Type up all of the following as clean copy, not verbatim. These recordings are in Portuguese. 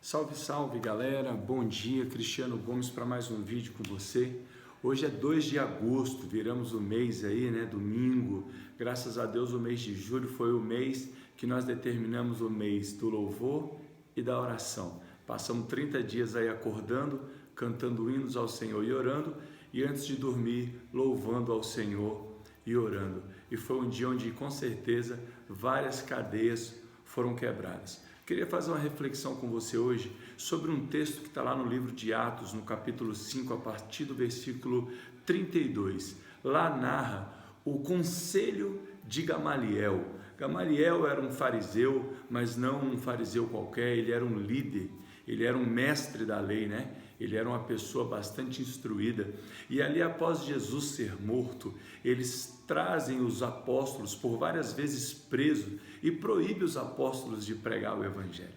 Salve, salve galera, bom dia, Cristiano Gomes para mais um vídeo com você. Hoje é 2 de agosto, viramos o mês aí, né, domingo. Graças a Deus o mês de julho foi o mês que nós determinamos o mês do louvor e da oração. Passamos 30 dias aí acordando, cantando hinos ao Senhor e orando, e antes de dormir louvando ao Senhor e orando. E foi um dia onde com certeza várias cadeias foram quebradas. Queria fazer uma reflexão com você hoje sobre um texto que está lá no livro de Atos, no capítulo 5, a partir do versículo 32. Lá narra o conselho de Gamaliel. Gamaliel era um fariseu, mas não um fariseu qualquer, ele era um líder, ele era um mestre da lei, né? Ele era uma pessoa bastante instruída. E ali, após Jesus ser morto, eles trazem os apóstolos, por várias vezes presos, e proíbe os apóstolos de pregar o evangelho.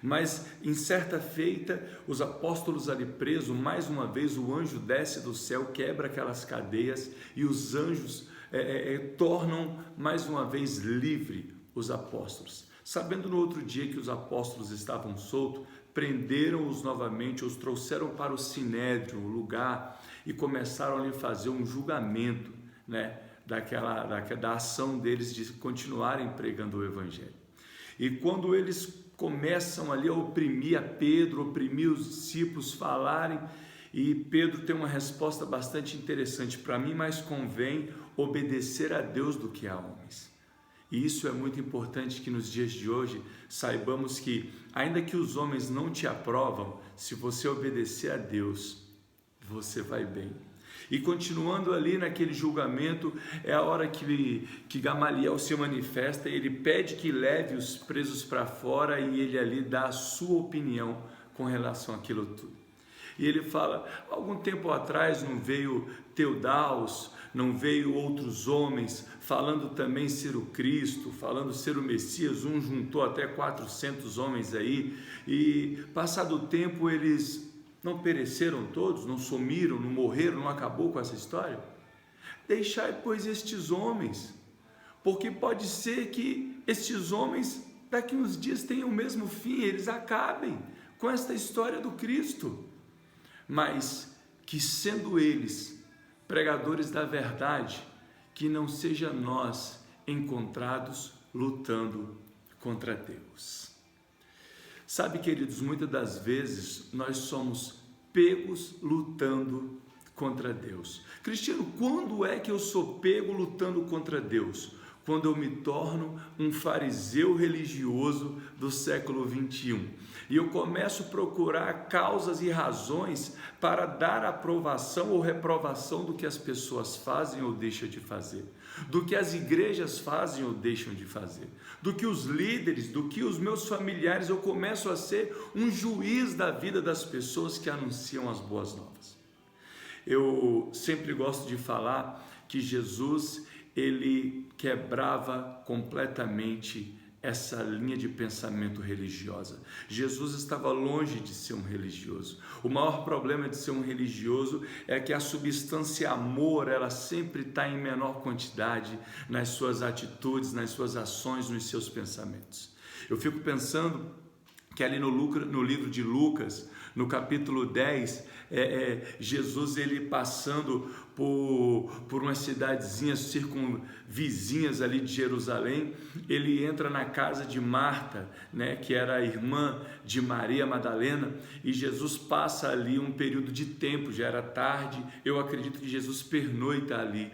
Mas em certa feita, os apóstolos ali presos, mais uma vez o anjo desce do céu, quebra aquelas cadeias e os anjos tornam mais uma vez livre os apóstolos. Sabendo no outro dia que os apóstolos estavam soltos, prenderam-os novamente, os trouxeram para o Sinédrio, o lugar, e começaram a lhe fazer um julgamento, né, da ação deles de continuarem pregando o evangelho. E quando eles começam ali a oprimir a Pedro, oprimir os discípulos, falarem, e Pedro tem uma resposta bastante interessante: para mim mais convém obedecer a Deus do que a homens. E isso é muito importante, que nos dias de hoje saibamos que, ainda que os homens não te aprovam, se você obedecer a Deus, você vai bem. E continuando ali naquele julgamento, é a hora que Gamaliel se manifesta, ele pede que leve os presos para fora e ele ali dá a sua opinião com relação àquilo tudo. E ele fala: algum tempo atrás não veio Teudaus, não veio outros homens falando também ser o Cristo, falando ser o Messias, um juntou até 400 homens aí, e passado o tempo eles não pereceram todos, não sumiram, não morreram, não acabou com essa história? Deixai, pois, estes homens, porque pode ser que estes homens daqui uns dias tenham o mesmo fim, eles acabem com esta história do Cristo. Mas que, sendo eles pregadores da verdade, que não seja nós encontrados lutando contra Deus. Sabe, queridos, muitas das vezes nós somos pegos lutando contra Deus. Cristiano, quando é que eu sou pego lutando contra Deus? Quando eu me torno um fariseu religioso do século 21 e eu começo a procurar causas e razões para dar aprovação ou reprovação do que as pessoas fazem ou deixam de fazer, do que as igrejas fazem ou deixam de fazer, do que os líderes, do que os meus familiares. Eu começo a ser um juiz da vida das pessoas que anunciam as boas novas. Eu sempre gosto de falar que Jesus, ele quebrava completamente essa linha de pensamento religiosa. Jesus estava longe de ser um religioso. O maior problema de ser um religioso é que a substância amor, ela sempre está em menor quantidade nas suas atitudes, nas suas ações, nos seus pensamentos. Eu fico pensando que ali no livro de Lucas, no capítulo 10, Jesus, ele passando por umas cidadezinhas circunvizinhas ali de Jerusalém, ele entra na casa de Marta, né, que era a irmã de Maria Madalena, e Jesus passa ali um período de tempo, já era tarde, eu acredito que Jesus pernoita ali.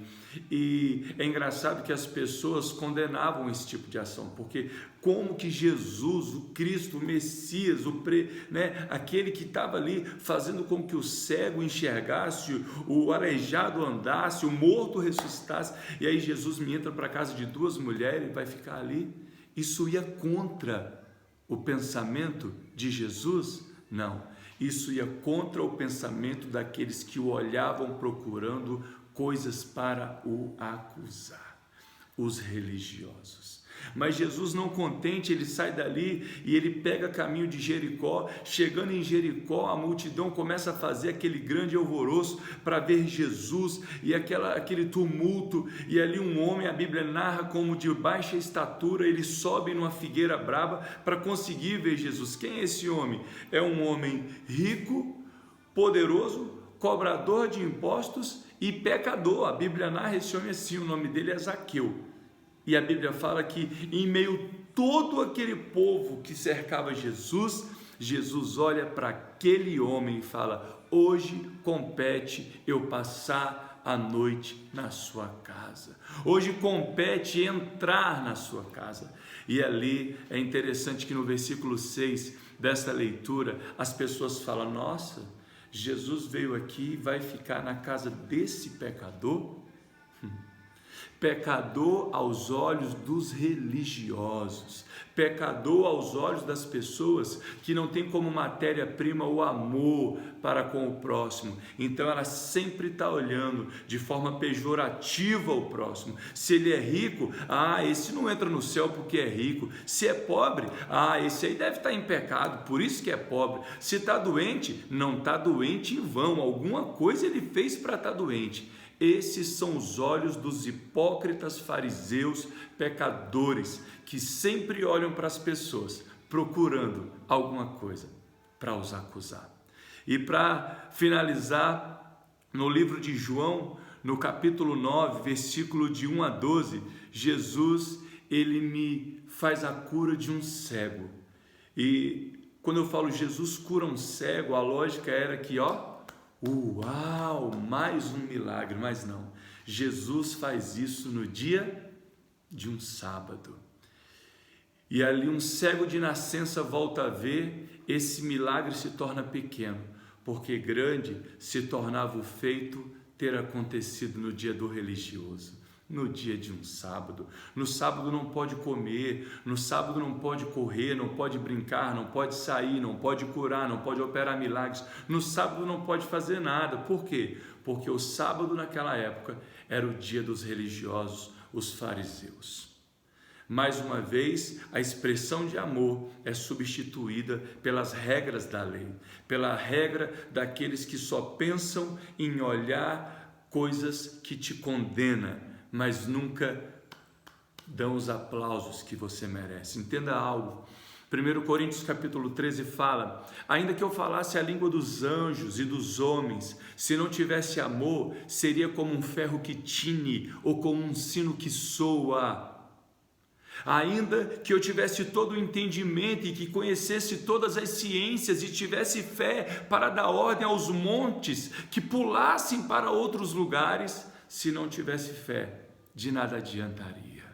E é engraçado que as pessoas condenavam esse tipo de ação, porque como que Jesus, o Cristo, o Messias, aquele que estava ali fazendo com que o cego enxergasse, o aleijado andasse, o morto ressuscitasse, e aí Jesus me entra para a casa de 2 mulheres e vai ficar ali? Isso ia contra o pensamento de Jesus? Não, isso ia contra o pensamento daqueles que o olhavam procurando coisas para o acusar. os religiosos. Mas Jesus, não contente, ele sai dali e ele pega caminho de Jericó. Chegando em Jericó, a multidão começa a fazer aquele grande alvoroço para ver Jesus, e aquele tumulto, e ali um homem, a Bíblia narra como de baixa estatura, ele sobe numa figueira braba para conseguir ver Jesus. Quem é esse homem? É um homem rico, poderoso, cobrador de impostos e pecador. A Bíblia narra esse homem assim, o nome dele é Zaqueu. E a Bíblia fala que em meio a todo aquele povo que cercava Jesus, Jesus olha para aquele homem e fala: hoje compete eu passar a noite na sua casa. Hoje compete entrar na sua casa. E ali é interessante que no versículo 6 desta leitura, as pessoas falam: nossa, Jesus veio aqui e vai ficar na casa desse pecador? Pecador aos olhos dos religiosos, pecador aos olhos das pessoas que não tem como matéria-prima o amor para com o próximo. Então ela sempre está olhando de forma pejorativa o próximo. Se ele é rico, esse não entra no céu porque é rico. Se é pobre, esse aí deve estar em pecado, por isso que é pobre. Se está doente, não está doente em vão, alguma coisa ele fez para estar doente. Esses são os olhos dos hipócritas fariseus pecadores, que sempre olham para as pessoas procurando alguma coisa para os acusar. E para finalizar, no livro de João, no capítulo 9, versículo de 1 a 12, Jesus, ele me faz a cura de um cego. E quando eu falo Jesus cura um cego, a lógica era que, uau, mais um milagre, mas não. Jesus faz isso no dia de um sábado. E ali um cego de nascença volta a ver, esse milagre se torna pequeno, porque grande se tornava o feito ter acontecido no dia do religioso. No dia de um sábado. No sábado não pode comer, no sábado não pode correr, não pode brincar, não pode sair, não pode curar, não pode operar milagres. No sábado não pode fazer nada. Por quê? Porque o sábado naquela época era o dia dos religiosos, os fariseus. Mais uma vez, a expressão de amor é substituída pelas regras da lei, pela regra daqueles que só pensam em olhar coisas que te condenam, mas nunca dão os aplausos que você merece. Entenda algo. 1 Coríntios capítulo 13 fala: ainda que eu falasse a língua dos anjos e dos homens, se não tivesse amor, seria como um ferro que tine ou como um sino que soa. Ainda que eu tivesse todo o entendimento e que conhecesse todas as ciências e tivesse fé para dar ordem aos montes que pulassem para outros lugares, se não tivesse fé, de nada adiantaria.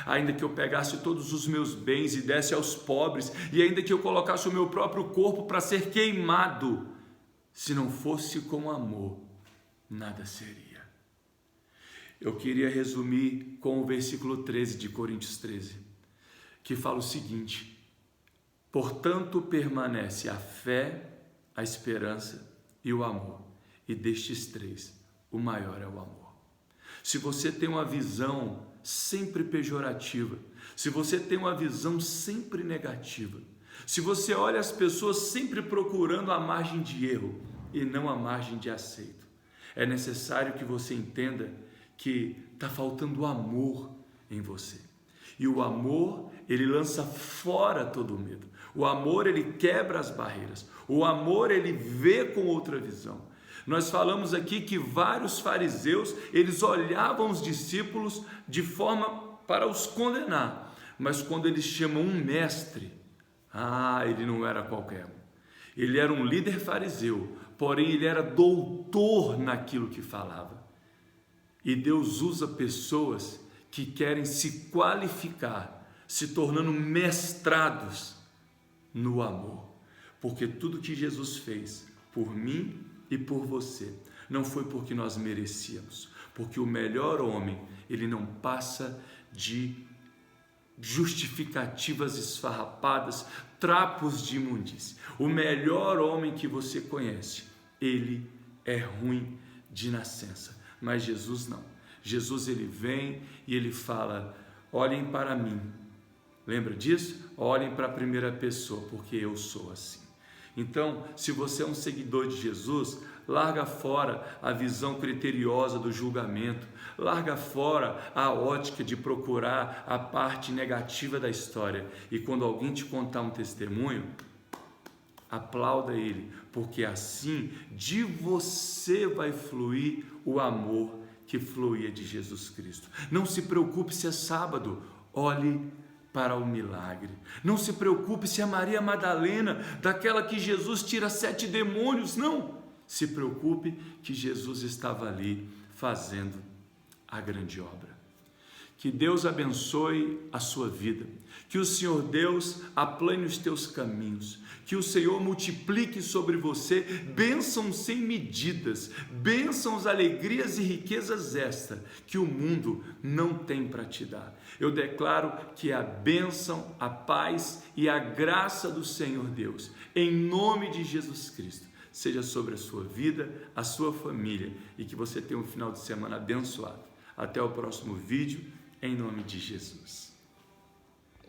Ainda que eu pegasse todos os meus bens e desse aos pobres, e ainda que eu colocasse o meu próprio corpo para ser queimado, se não fosse com amor, nada seria. Eu queria resumir com o versículo 13 de Coríntios 13, que fala o seguinte: portanto permanece a fé, a esperança e o amor, e destes três, o maior é o amor. Se você tem uma visão sempre pejorativa, se você tem uma visão sempre negativa, se você olha as pessoas sempre procurando a margem de erro e não a margem de aceito, é necessário que você entenda que está faltando amor em você. E o amor, ele lança fora todo o medo. O amor, ele quebra as barreiras. O amor, ele vê com outra visão. Nós falamos aqui que vários fariseus, eles olhavam os discípulos de forma para os condenar. Mas quando eles chamam um mestre, ele não era qualquer um. Ele era um líder fariseu, porém ele era doutor naquilo que falava. E Deus usa pessoas que querem se qualificar, se tornando mestrados no amor. Porque tudo que Jesus fez por mim e por você não foi porque nós merecíamos, porque o melhor homem, ele não passa de justificativas esfarrapadas, trapos de imundície. O melhor homem que você conhece, ele é ruim de nascença. Mas Jesus não. Jesus ele vem e ele fala: olhem para mim. Lembra disso? Olhem para a primeira pessoa, porque eu sou assim. Então, se você é um seguidor de Jesus, larga fora a visão criteriosa do julgamento, larga fora a ótica de procurar a parte negativa da história. E quando alguém te contar um testemunho, aplauda ele, porque assim de você vai fluir o amor que fluía de Jesus Cristo. Não se preocupe se é sábado, olhe para o milagre. Não se preocupe se é Maria Madalena, daquela que Jesus tira 7 demônios, não. Se preocupe que Jesus estava ali fazendo a grande obra. Que Deus abençoe a sua vida, que o Senhor Deus aplane os teus caminhos, que o Senhor multiplique sobre você bênçãos sem medidas, bênçãos, alegrias e riquezas esta que o mundo não tem para te dar. Eu declaro que a bênção, a paz e a graça do Senhor Deus, em nome de Jesus Cristo, seja sobre a sua vida, a sua família, e que você tenha um final de semana abençoado. Até o próximo vídeo, em nome de Jesus.